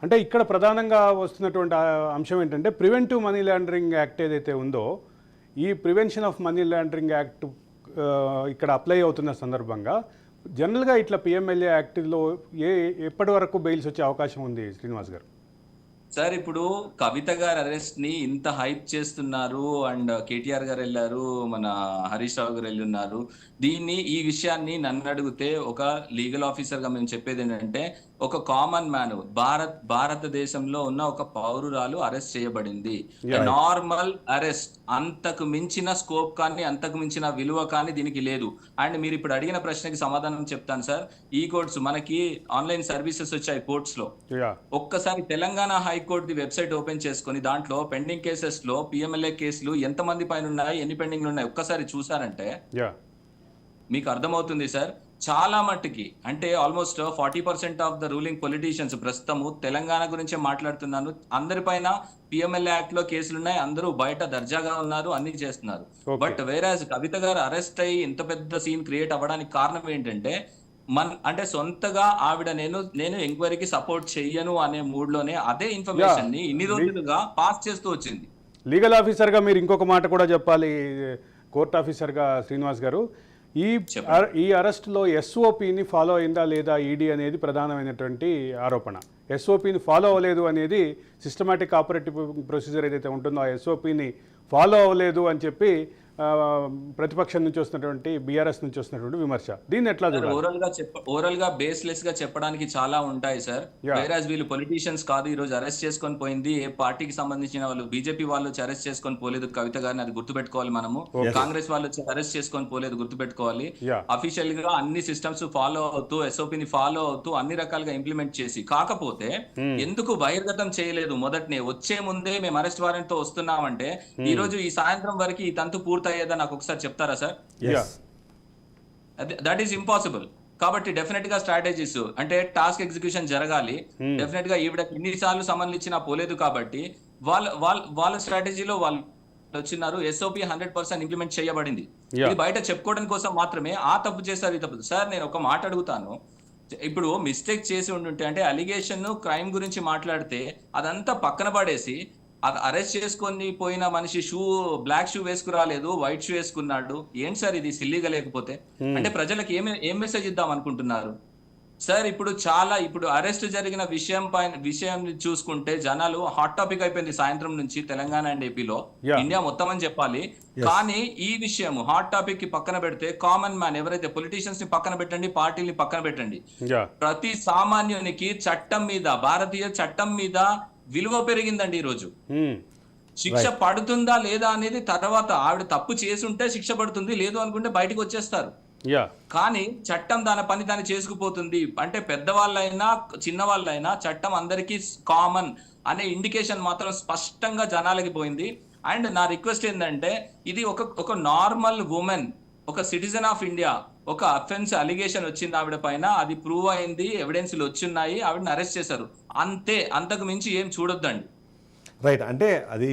అంటే ఇక్కడ ప్రధానంగా వస్తున్నటువంటి అంశం ఏంటంటే ప్రివెంటివ్ మనీ లాండరింగ్ యాక్ట్ ఏదైతే ఉందో ఈ prevention of money laundering act ఇక్కడ అప్లై అవుతున్న సందర్భంగా జనరల్గా ఇట్లా పిఎంఎల్ఏ యాక్ట్లో ఎప్పటి వరకు బెయిల్స్ వచ్చే అవకాశం ఉంది శ్రీనివాస్ గారు? సార్ ఇప్పుడు కవిత గారి అరెస్ట్ ని ఇంత హైప్ చేస్తున్నారు అండ్ కేటీఆర్ గారు వెళ్ళారు, మన హరీష్ రావు గారు వెళ్ళున్నారు. ఈ విషయాన్ని నన్ను అడిగితే ఒక లీగల్ ఆఫీసర్ గా మేము చెప్పేది ఏంటంటే, ఒక కామన్ మ్యాన్ భారతదేశంలో ఉన్న ఒక పౌరురాలు అరెస్ట్ చేయబడింది. నార్మల్ అరెస్ట్, అంతకు మించిన స్కోప్ కానీ అంతకు మించిన విలువ కానీ దీనికి లేదు. అండ్ మీరు ఇప్పుడు అడిగిన ప్రశ్నకి సమాధానం చెప్తాను సార్. ఈ కోర్ట్స్ మనకి ఆన్లైన్ సర్వీసెస్ వచ్చాయి కోర్ట్స్ లో. ఒక్కసారి తెలంగాణ హైకోర్టు వెబ్సైట్ ఓపెన్ చేసుకొని దాంట్లో పెండింగ్ కేసెస్ లో పిఎంఎల్ఏ కేసులు ఎంతమంది పైన ఉన్నాయి, ఎన్ని పెండింగ్ ఉన్నాయి ఒక్కసారి చూసారంటే మీకు అర్థమవుతుంది సార్. చాలా మట్టుకి అంటే almost 40% of the ruling politicians ప్రస్తుతము తెలంగాణ గురించే మాట్లాడుతున్నాను. అందరిపైన పిఎంఎల్ఏ యాక్ట్ లో కేసులు ఉన్నాయి, అందరూ బయట దర్జాగా ఉన్నారు, అన్ని చేస్తున్నారు. బట్ వేరాజ్ కవిత గారు అరెస్ట్ అయ్యి ఇంత పెద్ద సీన్ క్రియేట్ అవ్వడానికి కారణం ఏంటంటే, అంటే సొంతగా ఆవిడ నేను ఎంక్వైరీకి సపోర్ట్ చెయ్యను అనే మూడ్ లోనే అదే ఇన్ఫర్మేషన్ ని ఇన్ని రోజులుగా పాస్ చేస్తూ వచ్చింది. లీగల్ ఆఫీసర్ గా మీరు ఇంకొక మాట కూడా చెప్పాలి కోర్ట్ ఆఫీసర్ గా శ్రీనివాస్ గారు. ఈ అరెస్ట్లో ఎస్ఓపిని ఫాలో అయిందా లేదా ఈడీ అనేది ప్రధానమైనటువంటి ఆరోపణ. ఎస్ఓపిని ఫాలో అవ్వలేదు అనేది సిస్టమాటిక్ ఆపరేటివ్ ప్రొసీజర్ ఏదైతే ఉంటుందో ఆ ఎస్ఓపిని ఫాలో అవ్వలేదు అని చెప్పి ప్రతిపక్షం నుంచి వస్తున్నటువంటి బీఆర్ఎస్ నుంచి వస్తున్నటువంటి విమర్శ. దీన్ని ఎట్లా ఓరల్ గా బేస్లెస్ గా చెప్పడానికి చాలా ఉంటాయి సార్. వేరాజ్ వీళ్ళు పొలిటీషియన్స్ కాదు. ఈ రోజు అరెస్ట్ చేసుకొని పోయింది ఏ పార్టీకి సంబంధించిన వాళ్ళు, బీజేపీ వాళ్ళు వచ్చి అరెస్ట్ చేసుకొని పోలేదు కవిత గారిని, అది గుర్తుపెట్టుకోవాలి మనము. కాంగ్రెస్ వాళ్ళు వచ్చి అరెస్ట్ చేసుకొని పోలేదు, గుర్తుపెట్టుకోవాలి. అఫీషియల్ గా అన్ని సిస్టమ్స్ ఫాలో అవుతూ ఎస్ఓపిని ఫాలో అవుతూ అన్ని రకాలుగా ఇంప్లిమెంట్ చేసి, కాకపోతే ఎందుకు బహిర్గతం చేయలేదు మొదటనే వచ్చే ముందే మేము అరెస్ట్ వారెంట్ తో వస్తున్నామంటే ఈ రోజు ఈ సాయంత్రం వరకు ఈ తంతు పూర్తి అయ్యేదా నాకు ఒకసారి చెప్తారా సార్? That is impossible. కాబట్టి డెఫినెట్ గా స్ట్రాటజీస్ అంటే టాస్క్ ఎగ్జిక్యూషన్ జరగాలి. డెఫినెట్ గా ఈవిడ ఇన్నిసార్లు సమన్లు ఇచ్చినా పోలేదు కాబట్టి వాళ్ళ స్ట్రాటజీలో వాళ్ళు వచ్చినారు. ఎస్ఓపి 100% ఇంప్లిమెంట్ చేయబడింది. ఇది బయట చెప్పుకోవడం కోసం మాత్రమే ఆ తప్పు చేశారు, ఈ తప్పు. సార్ నేను ఒక మాట అడుగుతాను. ఇప్పుడు మిస్టేక్ చేసి ఉండుంటే అంటే అలిగేషన్ క్రైమ్ గురించి మాట్లాడితే అదంతా పక్కన పడేసి అరెస్ట్ చేసుకొని పోయిన మనిషి బ్లాక్ షూ వేసుకురాలేదు, వైట్ షూ వేసుకున్నాడు. ఏంటి సార్ ఇది సిల్లీగా? లేకపోతే అంటే ప్రజలకు ఏం మెసేజ్ ఇద్దాం అనుకుంటున్నారు సార్? ఇప్పుడు అరెస్ట్ జరిగిన విషయం చూసుకుంటే జనాలు హాట్ టాపిక్ అయిపోయింది సాయంత్రం నుంచి తెలంగాణ అండ్ ఏపీలో, ఇండియా మొత్తం అని చెప్పాలి. కానీ ఈ విషయం హాట్ టాపిక్ కి పక్కన పెడితే కామన్ మ్యాన్ ఎవరైతే పొలిటీషియన్స్ ని పక్కన పెట్టండి, పార్టీని పక్కన పెట్టండి, ప్రతి సామాన్యునికి చట్టం మీద, భారతీయ చట్టం మీద విలువ పెరిగిందండి. ఈ రోజు శిక్ష పడుతుందా లేదా అనేది తర్వాత, ఆవిడ తప్పు చేసి ఉంటే శిక్ష పడుతుంది, లేదు అనుకుంటే బయటకు వచ్చేస్తారు. కానీ చట్టం దాని పని దాన్ని చేసుకుపోతుంది. అంటే పెద్దవాళ్ళైనా చిన్నవాళ్ళైనా చట్టం అందరికీ కామన్ అనే ఇండికేషన్ మాత్రం స్పష్టంగా జనాలకి పోయింది. అండ్ నా రిక్వెస్ట్ ఏంటంటే, ఇది ఒక నార్మల్ ఉమెన్, ఒక సిటిజన్ ఆఫ్ ఇండియా, ఒక అఫెన్స్ అలిగేషన్ వచ్చింది ఆవిడ పైన, అది ప్రూవ్ అయింది, ఎవిడెన్స్లు వచ్చిన్నాయి, ఆవిడని అరెస్ట్ చేశారు, అంతే. అంతకు మించి ఏం చూడొద్దండి. రైట్. అంటే అది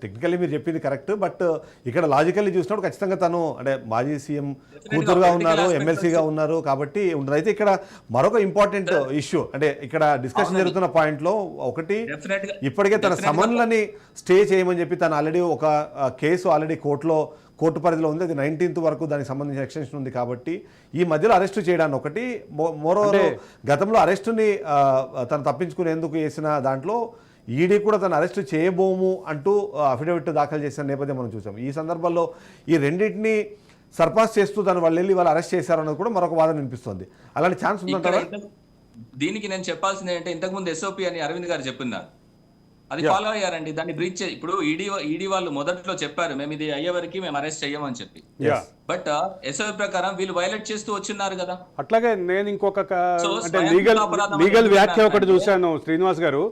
టెక్నికల్లీ మీరు చెప్పింది కరెక్ట్. బట్ ఇక్కడ లాజికల్లీ చూసినప్పుడు ఖచ్చితంగా తను అంటే మాజీ సీఎం కూతురుగా ఉన్నారు, ఎమ్మెల్సీగా ఉన్నారు కాబట్టి ఉండదు. అయితే ఇక్కడ మరొక ఇంపార్టెంట్ ఇష్యూ అంటే ఇక్కడ డిస్కషన్ జరుగుతున్న పాయింట్లో ఒకటి, ఇప్పటికే తన సమన్లని స్టే చేయమని చెప్పి తను ఆల్రెడీ ఒక కేసు ఆల్రెడీ కోర్టు పరిధిలో ఉంది. అది 19th వరకు దానికి సంబంధించిన ఎక్స్టెన్షన్ ఉంది. కాబట్టి ఈ మధ్యలో అరెస్టు చేయడానికి ఒకటి, మోరోవర్ గతంలో అరెస్టుని తను తప్పించుకునేందుకు చేసిన దాంట్లో ఈడీ కూడా తను అరెస్టు చేయబోము అంటూ అఫిడవిట్ దాఖలు చేసిన నేపథ్యం మనం చూసాం. ఈ సందర్భంలో ఈ రెండింటిని సర్పాస్ చేస్తూ తను వాళ్ళు అరెస్ట్ చేశారన్నది కూడా మరొక వాదన వినిపిస్తుంది. అలాంటి ఛాన్స్ ఉందంటారా? దీనికి నేను చెప్పాల్సింది ఏంటంటే, ఇంతకుముందు ఎస్ఓపి అని అరవింద్ గారు చెప్తున్నారు, అది ఫాలో అయ్యారండి. దాన్ని బ్రీచ్ ఇప్పుడు ఈడీ వాళ్ళు మొదట్లో చెప్పారు మేము ఇది అయ్యే వరకు మేము అరెస్ట్ చెయ్యమని చెప్పి. బట్ ఎస్ఓపి ప్రకారం వీళ్ళు వైలేట్ చేస్తూ వచ్చిన్నారు కదా. అట్లాగే నేను ఇంకొక అంటే లీగల్ వ్యాఖ్య ఒకటి చూశాను శ్రీనివాస్ గారు.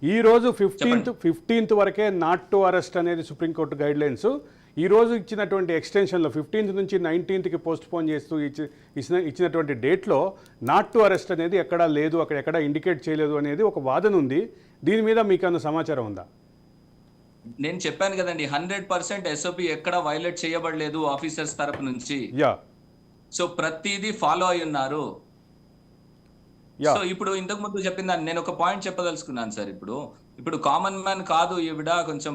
ఈ రోజు 15th వరకే నాట్ టు అరెస్ట్ అనేది సుప్రీంకోర్టు గైడ్ లైన్స్. ఈ రోజు ఇచ్చినటువంటి ఎక్స్టెన్షన్లో 15th నుంచి 19th పోస్ట్ పోన్ చేస్తూ ఇచ్చినటువంటి డేట్లో నాట్ టు అరెస్ట్ అనేది ఎక్కడా లేదు, అక్కడ ఎక్కడా ఇండికేట్ చేయలేదు అనేది ఒక వాదన ఉంది. దీని మీద మీకు అన్న సమాచారం ఉందా? నేను చెప్పాను కదండి, 100% ఎస్ఓపి ఎక్కడ వైలేట్ చేయబడలేదు ఆఫీసర్స్ తరపు నుంచి. సో ప్రతిదీ ఫాలో అయి ఉన్నారు. Yeah. సో ఇప్పుడు ఇంతకు ముందు చెప్పిన దాన్ని నేను ఒక పాయింట్ చెప్పదలుచుకున్నాను సార్. ఇప్పుడు కామన్ మ్యాన్ కాదు ఈవిడ, కొంచెం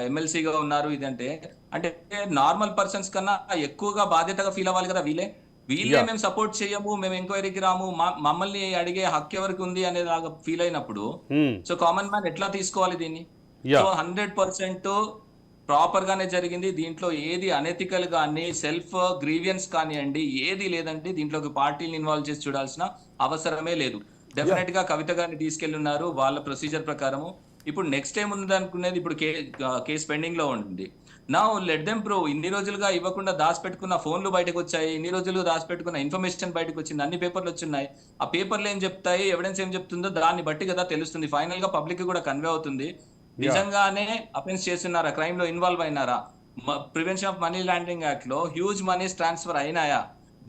ఎమ్మెల్సీగా ఉన్నారు ఇదంటే, అంటే నార్మల్ పర్సన్స్ కన్నా ఎక్కువగా బాధ్యతగా ఫీల్ అవ్వాలి కదా వీళ్ళే. Yeah. మేము సపోర్ట్ చేయము, మేము ఎంక్వైరీకి రాము, మమ్మల్ని అడిగే హక్కు ఎవరికి ఉంది అనేలాగా ఫీల్ అయినప్పుడు Hmm. సో కామన్ మ్యాన్ ఎట్లా తీసుకోవాలి దీన్ని? Yeah. సో 100% ప్రాపర్ గానే జరిగింది. దీంట్లో ఏది అనెథికల్ గానీ, సెల్ఫ్ గ్రీవియన్స్ కానివ్వండి, ఏది లేదండి. దీంట్లోకి పార్టీని ఇన్వాల్వ్ చేసి చూడాల్సిన అవసరమే లేదు. డెఫినెట్ గా కవిత గారిని తీసుకెళ్లి ఉన్నారు వాళ్ళ ప్రొసీజర్ ప్రకారము. ఇప్పుడు నెక్స్ట్ టైం ఉంది అనుకునేది, ఇప్పుడు కేసు పెండింగ్ లో ఉంది. నా లెట్ దెమ్ ప్రూవ్. ఇన్ని రోజులుగా ఇవ్వకుండా దాచిపెట్టుకున్న ఫోన్లు బయటకు వచ్చాయి, ఇన్ని రోజులు దాచిపెట్టుకున్న ఇన్ఫర్మేషన్ బయటకు వచ్చింది, అన్ని పేపర్లు వచ్చున్నాయి. ఆ పేపర్లు ఏం చెప్తాయి, ఎవిడెన్స్ ఏం చెప్తుందో దాన్ని బట్టి కదా తెలుస్తుంది. ఫైనల్ గా పబ్లిక్ కూడా కన్వే అవుతుంది. నిజంగానే అఫెన్స్ చేస్తున్నారా, క్రైమ్ లో ఇన్వాల్వ్ అయినారా, prevention of money laundering act లో హ్యూజ్ మనీస్ ట్రాన్స్ఫర్ అయినాయా,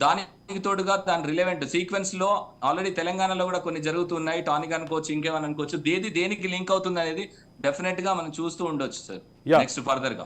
దానికి తోడుగా దాని రిలవెంట్ సీక్వెన్స్ లో ఆల్రెడీ తెలంగాణలో కూడా కొన్ని జరుగుతున్నాయి. టానిక్ అనుకోవచ్చు, ఇంకేమని అనుకోవచ్చు, దేనికి లింక్ అవుతుంది అనేది డెఫినెట్ గా మనం చూస్తూ ఉండొచ్చు సార్ Yeah. నెక్స్ట్ ఫర్దర్ గా.